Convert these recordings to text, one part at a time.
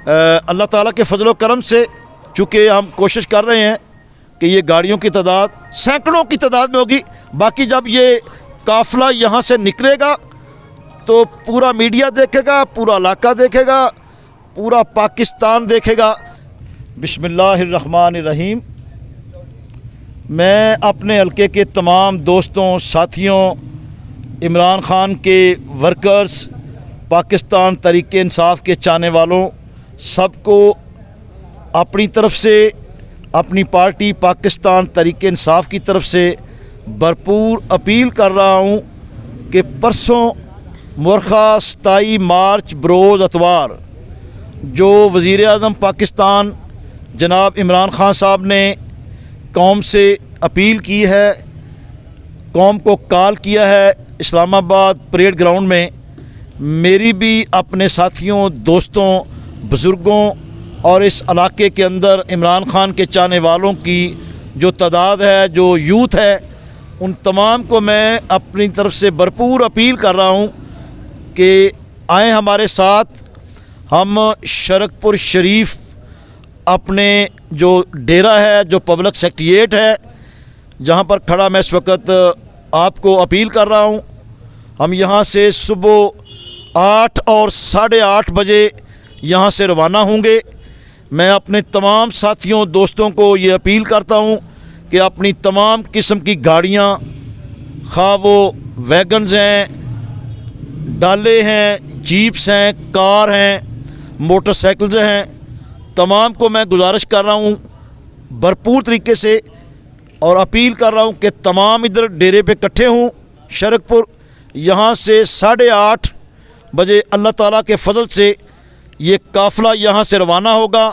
اللہ تعالیٰ کے فضل و کرم سے چونکہ ہم کوشش کر رہے ہیں کہ یہ گاڑیوں کی تعداد سینکڑوں کی تعداد میں ہوگی. باقی جب یہ قافلہ یہاں سے نکلے گا تو پورا میڈیا دیکھے گا, پورا علاقہ دیکھے گا, پورا پاکستان دیکھے گا. بسم اللہ الرحمن الرحیم. میں اپنے حلقے کے تمام دوستوں, ساتھیوں, عمران خان کے ورکرز, پاکستان تحریک انصاف کے چاہنے والوں سب کو اپنی طرف سے, اپنی پارٹی پاکستان تحریک انصاف کی طرف سے بھرپور اپیل کر رہا ہوں کہ پرسوں مورخہ 27 مارچ بروز اتوار جو وزیر اعظم پاکستان جناب عمران خان صاحب نے قوم سے اپیل کی ہے, قوم کو کال کیا ہے اسلام آباد پریڈ گراؤنڈ میں, میری بھی اپنے ساتھیوں, دوستوں, بزرگوں اور اس علاقے کے اندر عمران خان کے چاہنے والوں کی جو تعداد ہے, جو یوتھ ہے, ان تمام کو میں اپنی طرف سے بھرپور اپیل کر رہا ہوں کہ آئیں ہمارے ساتھ. ہم شرک پور شریف اپنے جو ڈیرہ ہے, جو پبلک سیکریٹریٹ ہے, جہاں پر کھڑا میں اس وقت آپ کو اپیل کر رہا ہوں, ہم یہاں سے صبح 8 اور 8:30 بجے یہاں سے روانہ ہوں گے. میں اپنے تمام ساتھیوں, دوستوں کو یہ اپیل کرتا ہوں کہ اپنی تمام قسم کی گاڑیاں, خواہ وہ ویگنز ہیں, ڈالے ہیں, جیپس ہیں, کار ہیں, موٹر سائیکلز ہیں, تمام کو میں گزارش کر رہا ہوں بھرپور طریقے سے اور اپیل کر رہا ہوں کہ تمام ادھر ڈیرے پہ اکٹھے ہوں شرک پور. یہاں سے 8:30 بجے اللہ تعالیٰ کے فضل سے یہ قافلہ یہاں سے روانہ ہوگا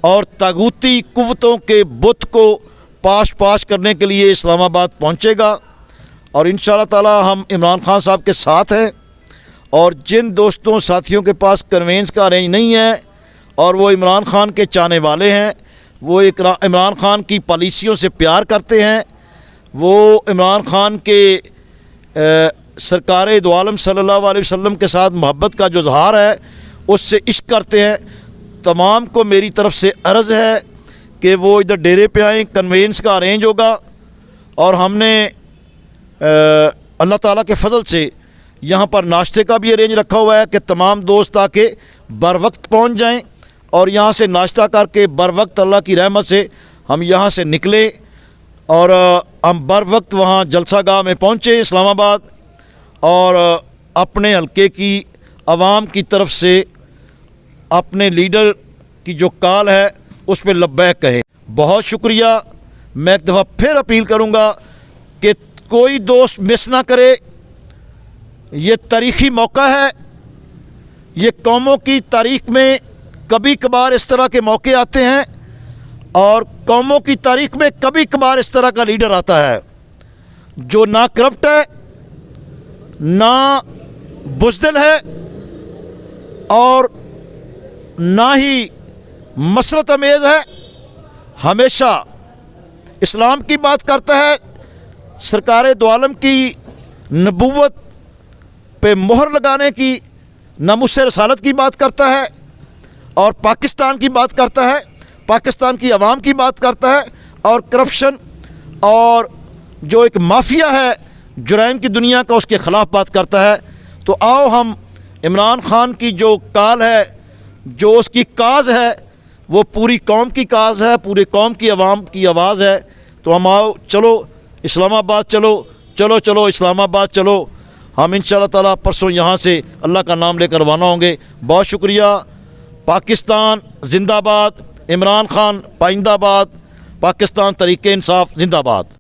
اور طاغوتی قوتوں کے بت کو پاش کرنے کے لیے اسلام آباد پہنچے گا. اور انشاءاللہ تعالیٰ ہم عمران خان صاحب کے ساتھ ہیں, اور جن دوستوں ساتھیوں کے پاس کنوینس کا ارینج نہیں ہے اور وہ عمران خان کے چاہنے والے ہیں, وہ عمران خان کی پالیسیوں سے پیار کرتے ہیں, وہ عمران خان کے سرکار دو عالم صلی اللہ علیہ وسلم کے ساتھ محبت کا جو اظہار ہے اس سے عشق کرتے ہیں, تمام کو میری طرف سے عرض ہے کہ وہ ادھر ڈیرے پہ آئیں. کنوینس کا ارینج ہوگا اور ہم نے اللہ تعالیٰ کے فضل سے یہاں پر ناشتے کا بھی ارینج رکھا ہوا ہے کہ تمام دوست آ کے بر وقت پہنچ جائیں اور یہاں سے ناشتہ کر کے بر وقت اللہ کی رحمت سے ہم یہاں سے نکلیں اور ہم بر وقت وہاں جلسہ گاہ میں پہنچے اسلام آباد, اور اپنے حلقے کی عوام کی طرف سے اپنے لیڈر کی جو کال ہے اس پہ لبیک کہیں. بہت شکریہ. میں ایک دفعہ پھر اپیل کروں گا کہ کوئی دوست مس نہ کرے, یہ تاریخی موقع ہے, یہ قوموں کی تاریخ میں کبھی کبھار اس طرح کے موقع آتے ہیں اور قوموں کی تاریخ میں کبھی کبھار اس طرح کا لیڈر آتا ہے جو نہ کرپٹ ہے, نہ بزدل ہے, اور نہ ہی مسرت امیز ہے. ہمیشہ اسلام کی بات کرتا ہے, سرکار دو عالم کی نبوت پہ مہر لگانے کی, ناموس رسالت کی بات کرتا ہے, اور پاکستان کی بات کرتا ہے, پاکستان کی عوام کی بات کرتا ہے, اور کرپشن اور جو ایک مافیا ہے جرائم کی دنیا کا اس کے خلاف بات کرتا ہے. تو آؤ ہم عمران خان کی جو کال ہے, جو اس کی کاز ہے, وہ پوری قوم کی کاز ہے, پوری قوم کی عوام کی آواز ہے. تو ہم آؤ, چلو اسلام آباد چلو, چلو چلو اسلام آباد چلو. ہم انشاءاللہ تعالیٰ پرسوں یہاں سے اللہ کا نام لے کر روانہ ہوں گے. بہت شکریہ. پاکستان زندہ باد, عمران خان پائندہ باد, پاکستان تحریک انصاف زندہ باد.